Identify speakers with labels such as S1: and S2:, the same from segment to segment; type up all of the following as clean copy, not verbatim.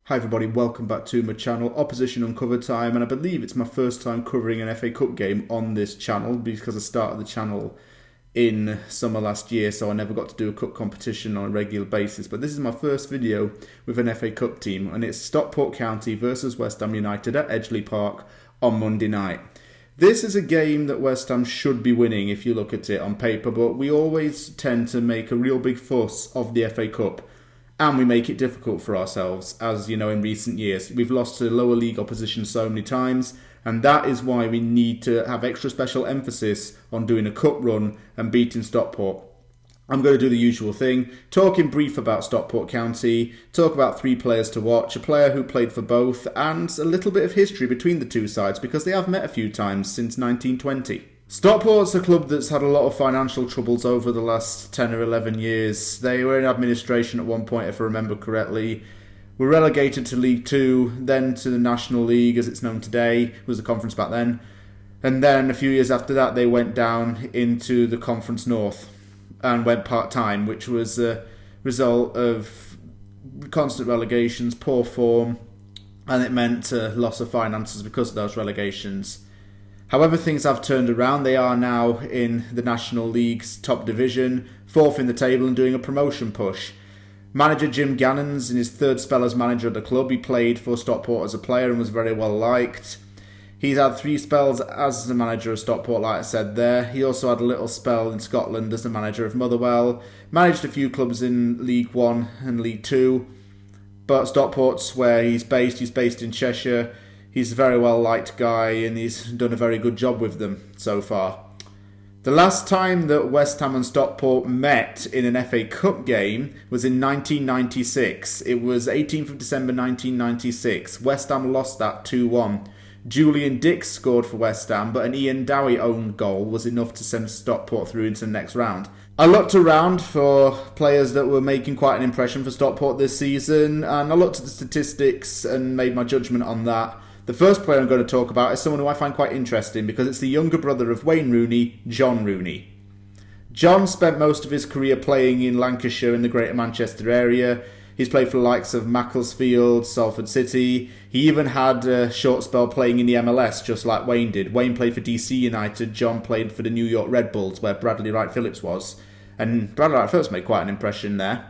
S1: Hi everybody, welcome back to my channel, Opposition Uncovered time, and I believe it's my first time covering an FA Cup game on this channel because I started the channel in summer last year, so I never got to do a cup competition on a regular basis. But this is my first video with an FA Cup team, and it's Stockport County versus West Ham United at Edgeley Park on Monday night. This is a game that West Ham should be winning if you look at it on paper, but we always tend to make a real big fuss of the FA Cup. And we make it difficult for ourselves, as you know, in recent years. We've lost to lower league opposition so many times, and that is why we need to have extra special emphasis on doing a cup run and beating Stockport. I'm going to do the usual thing, talk in brief about Stockport County, talk about 3 players to watch, a player who played for both, and a little bit of history between the two sides because they have met a few times since 1920. Stockport's a club that's had a lot of financial troubles over the last 10 or 11 years. They were in administration at one point, if I remember correctly. Were relegated to League Two, then to the National League as it's known today. It was the conference back then. And then a few years after that they went down into the Conference North and went part-time, which was a result of constant relegations, poor form, and it meant loss of finances because of those relegations. However, things have turned around. They are now in the National League's top division, 4th in the table and doing a promotion push. Manager Jim Gannon's in his 3rd spell as manager at the club. He played for Stockport as a player and was very well liked. He's had 3 spells as the manager of Stockport, like I said there. He also had a little spell in Scotland as the manager of Motherwell. Managed a few clubs in League 1 and League 2. But Stockport's where he's based. He's based in Cheshire. He's a very well-liked guy and he's done a very good job with them so far. The last time that West Ham and Stockport met in an FA Cup game was in 1996. It was 18th of December 1996. West Ham lost that 2-1. Julian Dix scored for West Ham, but an Iain Dowie owned goal was enough to send Stockport through into the next round. I looked around for players that were making quite an impression for Stockport this season, and I looked at the statistics and made my judgment on that. The first player I'm going to talk about is someone who I find quite interesting because it's the younger brother of Wayne Rooney, John Rooney. John spent most of his career playing in Lancashire in the Greater Manchester area. He's played for the likes of Macclesfield, Salford City. He even had a short spell playing in the MLS, just like Wayne did. Wayne played for DC United, John played for the New York Red Bulls, where Bradley Wright Phillips was. And Bradley Wright Phillips made quite an impression there.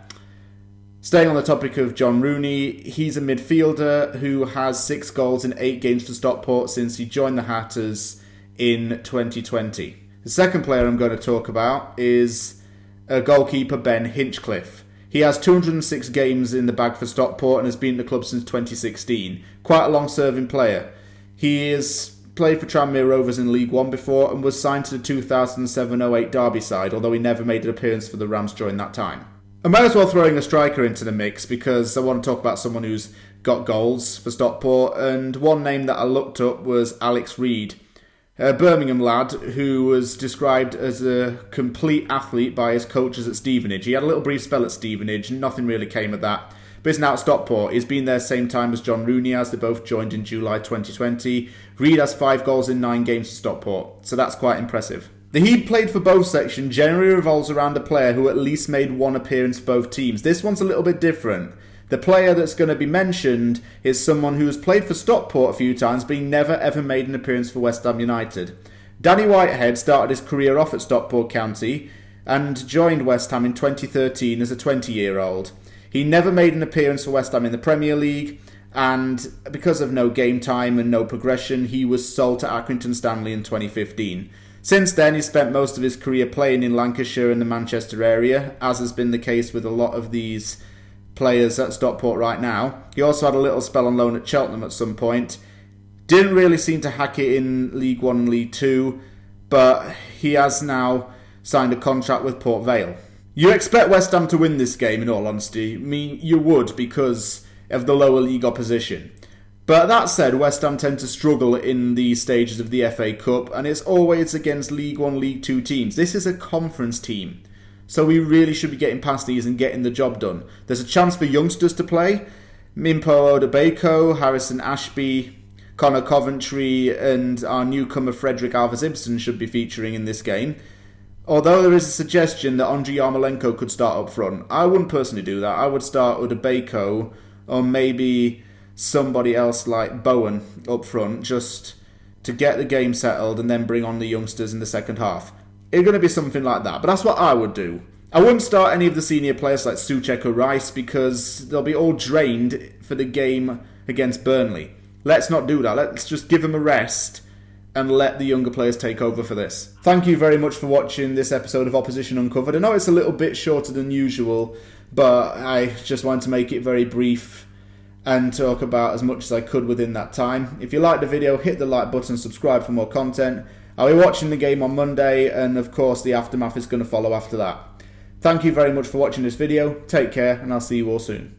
S1: Staying on the topic of John Rooney, he's a midfielder who has 6 goals in 8 games for Stockport since he joined the Hatters in 2020. The second player I'm going to talk about is goalkeeper Ben Hinchcliffe. He has 206 games in the bag for Stockport and has been at the club since 2016. Quite a long-serving player. He has played for Tranmere Rovers in League 1 before and was signed to the 2007-08 Derby side, although he never made an appearance for the Rams during that time. I might as well throw in a striker into the mix because I want to talk about someone who's got goals for Stockport, and one name that I looked up was Alex Reid, a Birmingham lad who was described as a complete athlete by his coaches at Stevenage. He had a little brief spell at Stevenage and nothing really came of that, but he's now at Stockport. He's been there same time as John Rooney as they both joined in July 2020. Reid has 5 goals in 9 games for Stockport, so that's quite impressive. The He Played for Both section generally revolves around a player who at least made 1 appearance for both teams. This one's a little bit different. The player that's going to be mentioned is someone who has played for Stockport a few times, but he never ever made an appearance for West Ham United. Danny Whitehead started his career off at Stockport County and joined West Ham in 2013 as a 20-year-old. He never made an appearance for West Ham in the Premier League, and because of no game time and no progression, he was sold to Accrington Stanley in 2015. Since then, he spent most of his career playing in Lancashire and the Manchester area, as has been the case with a lot of these players at Stockport right now. He also had a little spell on loan at Cheltenham at some point. Didn't really seem to hack it in League 1 and League 2, but he has now signed a contract with Port Vale. You expect West Ham to win this game, in all honesty. I mean, you would because of the lower league opposition. But that said, West Ham tend to struggle in these stages of the FA Cup, and it's always against League 1, League 2 teams. This is a conference team, so we really should be getting past these and getting the job done. There's a chance for youngsters to play. Mimpo Odebeko, Harrison Ashby, Connor Coventry, and our newcomer Frederick Alves-Ibsen should be featuring in this game. Although there is a suggestion that Andriy Yarmolenko could start up front. I wouldn't personally do that. I would start Odebeko or maybe somebody else like Bowen up front just to get the game settled and then bring on the youngsters in the second half. It's going to be something like that, but that's what I would do. I wouldn't start any of the senior players like Souček or Rice because they'll be all drained for the game against Burnley. Let's not do that. Let's just give them a rest and let the younger players take over for this. Thank you very much for watching this episode of Opposition Uncovered. I know it's a little bit shorter than usual, but I just wanted to make it very brief and talk about as much as I could within that time. If you liked the video, hit the like button, subscribe for more content. I'll be watching the game on Monday, and of course the aftermath is going to follow after that. Thank you very much for watching this video. Take care, and I'll see you all soon.